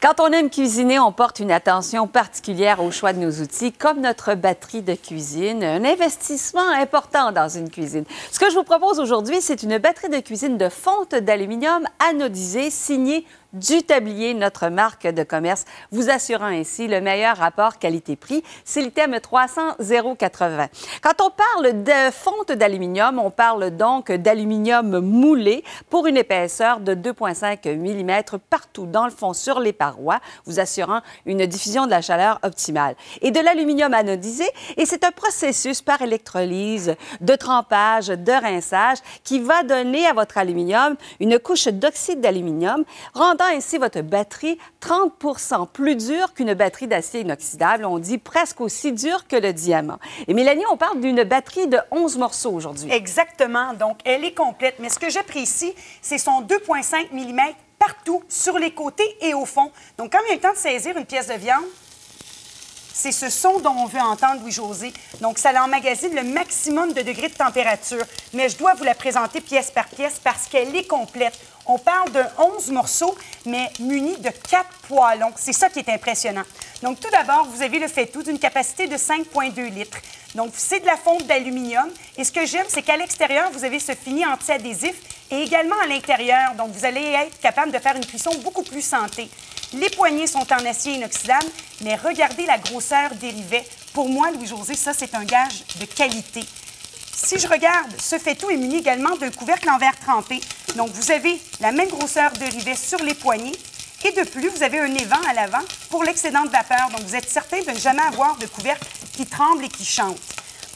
Quand on aime cuisiner, on porte une attention particulière au choix de nos outils, comme notre batterie de cuisine, un investissement important dans une cuisine. Ce que je vous propose aujourd'hui, c'est une batterie de cuisine de fonte d'aluminium anodisée signée du Tablier, notre marque de commerce, vous assurant ainsi le meilleur rapport qualité-prix. C'est l'item 300-080. Quand on parle de fonte d'aluminium, on parle donc d'aluminium moulé pour une épaisseur de 2,5 mm partout dans le fond sur les parois, vous assurant une diffusion de la chaleur optimale. Et de l'aluminium anodisé, et c'est un processus par électrolyse, de trempage, de rinçage qui va donner à votre aluminium une couche d'oxyde d'aluminium, rendant ainsi votre batterie 30 % plus dure qu'une batterie d'acier inoxydable. On dit presque aussi dure que le diamant. Et Mélanie, on parle d'une batterie de 11 morceaux aujourd'hui. Exactement. Donc, elle est complète. Mais ce que j'apprécie, c'est son 2,5 mm partout, sur les côtés et au fond. Donc, quand il y a le temps de saisir une pièce de viande, c'est ce son dont on veut entendre Louis-José. Donc, ça l'emmagasine le maximum de degrés de température. Mais je dois vous la présenter pièce par pièce parce qu'elle est complète. On parle de 11 morceaux, mais munis de 4 poêlons. C'est ça qui est impressionnant. Donc, tout d'abord, vous avez le fait-tout d'une capacité de 5,2 litres. Donc, c'est de la fonte d'aluminium. Et ce que j'aime, c'est qu'à l'extérieur, vous avez ce fini anti-adhésif et également à l'intérieur. Donc, vous allez être capable de faire une cuisson beaucoup plus santé. Les poignées sont en acier inoxydable, mais regardez la grosseur des rivets. Pour moi, Louis-José, ça, c'est un gage de qualité. Si je regarde, ce fait-tout est muni également d'un couvercle en verre trempé. Donc, vous avez la même grosseur de rivet sur les poignées. Et de plus, vous avez un évent à l'avant pour l'excédent de vapeur. Donc, vous êtes certain de ne jamais avoir de couvercle qui tremble et qui chante.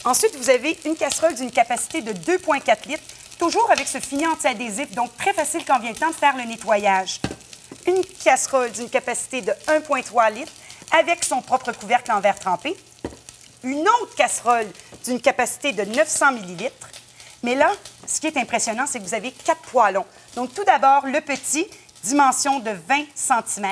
Ensuite, vous avez une casserole d'une capacité de 2,4 litres, toujours avec ce fini anti-adhésif, donc très facile quand vient le temps de faire le nettoyage. Une casserole d'une capacité de 1,3 litres avec son propre couvercle en verre trempé. Une autre casserole d'une capacité de 900 ml. Mais là, ce qui est impressionnant, c'est que vous avez 4 poêlons. Donc, tout d'abord, le petit, dimension de 20 cm.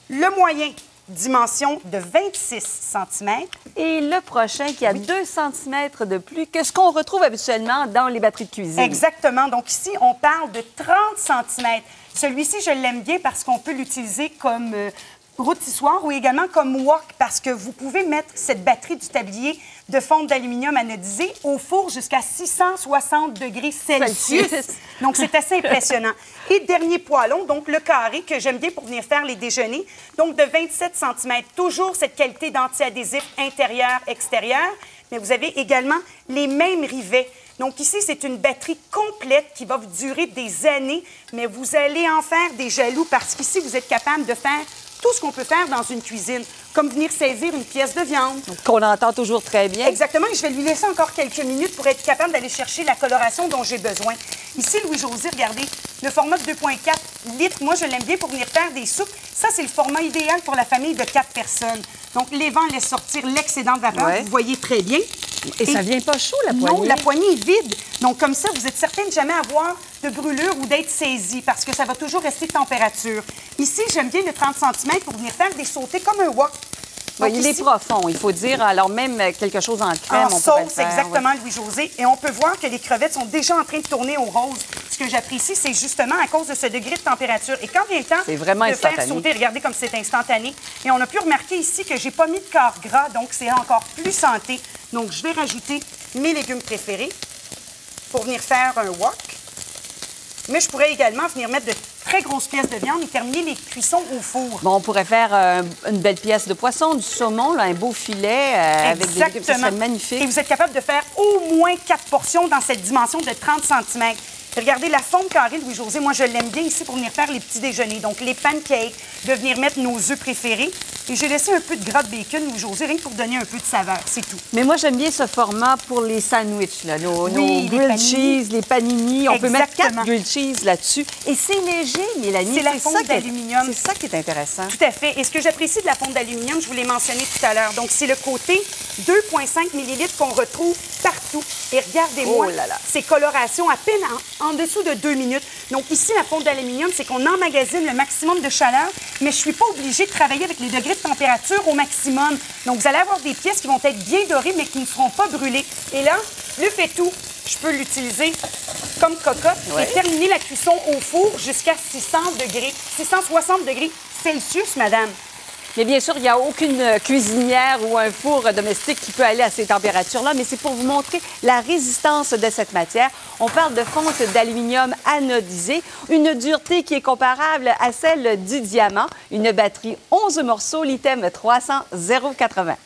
Le moyen, dimension de 26 cm. Et le prochain qui a 2 cm de plus que ce qu'on retrouve habituellement dans les batteries de cuisine. Exactement. Donc, ici, on parle de 30 cm. Celui-ci, je l'aime bien parce qu'on peut l'utiliser comme rôtissoir ou également comme wok parce que vous pouvez mettre cette batterie du tablier de fonte d'aluminium anodisé au four jusqu'à 660 degrés Celsius. Donc, c'est assez impressionnant. Et dernier poêlon, donc le carré que j'aime bien pour venir faire les déjeuners, donc de 27 cm. Toujours cette qualité d'anti-adhésif intérieur-extérieur, mais vous avez également les mêmes rivets. Donc ici, c'est une batterie complète qui va vous durer des années, mais vous allez en faire des jaloux parce qu'ici, vous êtes capable de faire tout ce qu'on peut faire dans une cuisine, comme venir saisir une pièce de viande. Qu'on entend toujours très bien. Exactement, et je vais lui laisser encore quelques minutes pour être capable d'aller chercher la coloration dont j'ai besoin. Ici, Louis-José, regardez, le format de 2,4 litres, moi, je l'aime bien pour venir faire des soupes. Ça, c'est le format idéal pour la famille de 4 personnes. Donc, les vents laissent sortir l'excédent de vapeur, vous voyez très bien. Et ça vient pas chaud, la poignée? Non, la poignée est vide. Donc, comme ça, vous êtes certain de jamais avoir de brûlure ou d'être saisi parce que ça va toujours rester de température. Ici, j'aime bien le 30 cm pour venir faire des sautés comme un wok. Oui, il est profond, il faut dire. Alors, même quelque chose en crème, en sauce, exactement, Louis-José. Et on peut voir que les crevettes sont déjà en train de tourner au rose. Ce que j'apprécie, c'est justement à cause de ce degré de température. Et quand vient le temps de faire sauter, regardez comme c'est instantané. Et on a pu remarquer ici que j'ai pas mis de corps gras, donc c'est encore plus santé. Donc, je vais rajouter mes légumes préférés pour venir faire un wok. Mais je pourrais également venir mettre de très grosses pièces de viande et terminer les cuissons au four. Bon, on pourrait faire une belle pièce de poisson, du saumon, là, un beau filet avec des légumes. Ça serait magnifique. Et vous êtes capable de faire au moins 4 portions dans cette dimension de 30 cm. Regardez la fonte carrée, Louis-José, moi, je l'aime bien ici pour venir faire les petits déjeuners. Donc, les pancakes, de venir mettre nos œufs préférés. Et j'ai laissé un peu de gras de bacon, Louis-José, rien que pour donner un peu de saveur, c'est tout. Mais moi, j'aime bien ce format pour les sandwichs, là, nos grilled cheese, les panini. On peut mettre 4 grilled cheese là-dessus. Et c'est léger, Mélanie. C'est la fonte d'aluminium. C'est ça qui est intéressant. Tout à fait. Et ce que j'apprécie de la fonte d'aluminium, je vous l'ai mentionné tout à l'heure. Donc, c'est le côté 2,5 ml qu'on retrouve partout. Et regardez-moi ces colorations à peine en dessous de 2 minutes. Donc, ici, la fonte d'aluminium, c'est qu'on emmagasine le maximum de chaleur, mais je ne suis pas obligée de travailler avec les degrés de température au maximum. Donc, vous allez avoir des pièces qui vont être bien dorées, mais qui ne seront pas brûlées. Et là, le fait-tout, je peux l'utiliser comme cocotte et terminer la cuisson au four jusqu'à 660 degrés Celsius, madame. Mais bien sûr, il n'y a aucune cuisinière ou un four domestique qui peut aller à ces températures-là, mais c'est pour vous montrer la résistance de cette matière. On parle de fonte d'aluminium anodisé, une dureté qui est comparable à celle du diamant, une batterie 11 morceaux, l'item 300 080.